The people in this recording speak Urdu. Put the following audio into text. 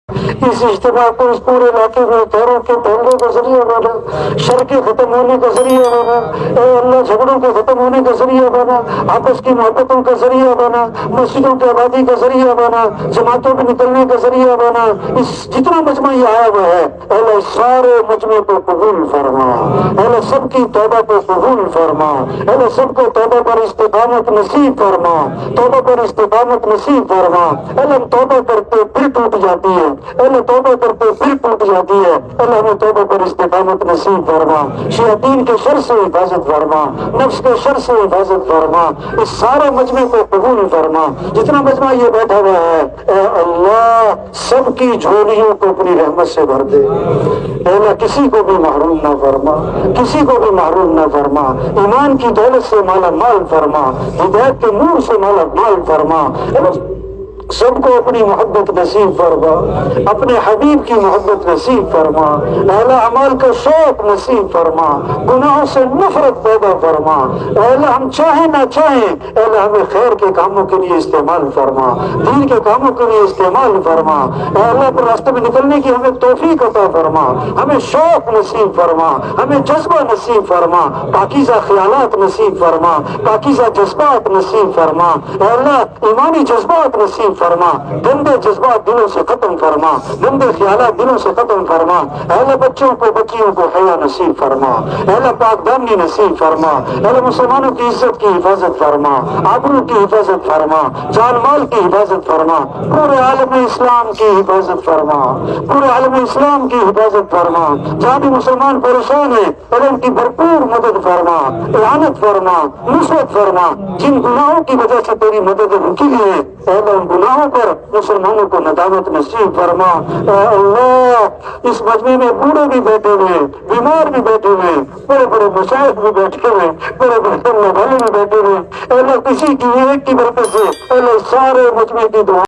اس اجتماع کو اس پورے علاقے میں خیروں کے پھیلنے کا ذریعہ بنا، شر کے ختم ہونے کا ذریعہ بنا، اے اللہ جھگڑوں کے ختم ہونے کا ذریعہ بنا، آپس کی محبتوں کا ذریعہ بنا، مسجدوں کی آبادی کا ذریعہ بنا، جماعتوں میں نکلنے کا ذریعہ بنا۔ اس جتنا مجمع یہ آیا ہوا ہے اے اللہ اس سارے مجمع کو قبول فرما، اے اللہ سب کی توبہ کو قبول فرما، اے اللہ سب کو توبہ پر استقامت نصیب فرما، توبہ پر استقامت نصیب فرما۔ اے اللہ ہم توبہ کرتے پھر ٹوٹ جاتی ہے، اے اللہ توبہ کرتے پھر ٹوٹ جاتی ہے، اے اللہ ہمیں توبہ پر استقامت نصیب فرما، شیاطین کے شر سے حفاظت فرما، نفس کے شر سے حفاظت فرما، اس سارے مجمع کو قبول فرما۔ جتنا مجمع یہ بیٹھا ہوا ہے اے اللہ سب کی جھولیوں کو اپنی رحمت سے بھر دے، اے اللہ کسی کو بھی محروم نہ فرما، کسی کو بھی محروم نہ فرما، ایمان کی دولت سے مالا مال فرما، ہدایت کے نور سے مالا مال فرما، سب کو اپنی محبت نصیب فرما، اپنے حبیب کی محبت نصیب فرما، اعلی اعمال کا شوق نصیب فرما، گناہوں سے نفرت پیدا فرما، اعلی ہم چاہیں نہ چاہیں اعلی ہمیں خیر کے کاموں کے لیے استعمال فرما، دین کے کاموں کے لیے استعمال فرما، اعلی اپنے راستے میں نکلنے کی ہمیں توفیق عطا فرما، ہمیں شوق نصیب فرما، ہمیں جذبہ نصیب فرما، پاکیزہ خیالات نصیب فرما، پاکیزہ جذبات نصیب فرما، اعلی ایمانی جذبات نصیب فرما، گندے جذبات دلوں سے ختم فرما، گندے خیالات دلوں سے ختم فرما، اے اللہ بچوں کو بچیوں کو حیا نصیب فرما، اے اللہ پاک دامنی نصیب فرما، اے اللہ مسلمانوں کی عزت کی حفاظت فرما، آبرو کی حفاظت فرما، جان مال کی حفاظت فرما، پورے عالم اسلام کی حفاظت فرما، پورے عالم اسلام کی حفاظت فرما، جہاں بھی مسلمان پریشان ہیں اے ان کی بھرپور مدد فرما، اعانت فرما، نصرت فرما، جن گناہوں کی وجہ سے تیری مدد رکی ہے اے اللہ ان گناہوں پر مسلمانوں کو ندامت نصیب فرما۔ اے اللہ اس مجمع میں بوڑھے بھی بیٹھے ہوئے، بیمار بھی بیٹھے ہوئے، بڑے بڑے مشائخ بھی بیٹھے ہوئے، بڑے بڑے کرنے والے بھی بیٹھے ہوئے، اے اللہ کسی کی ایک کی برکت سے اے اللہ سارے مجمع کی دعا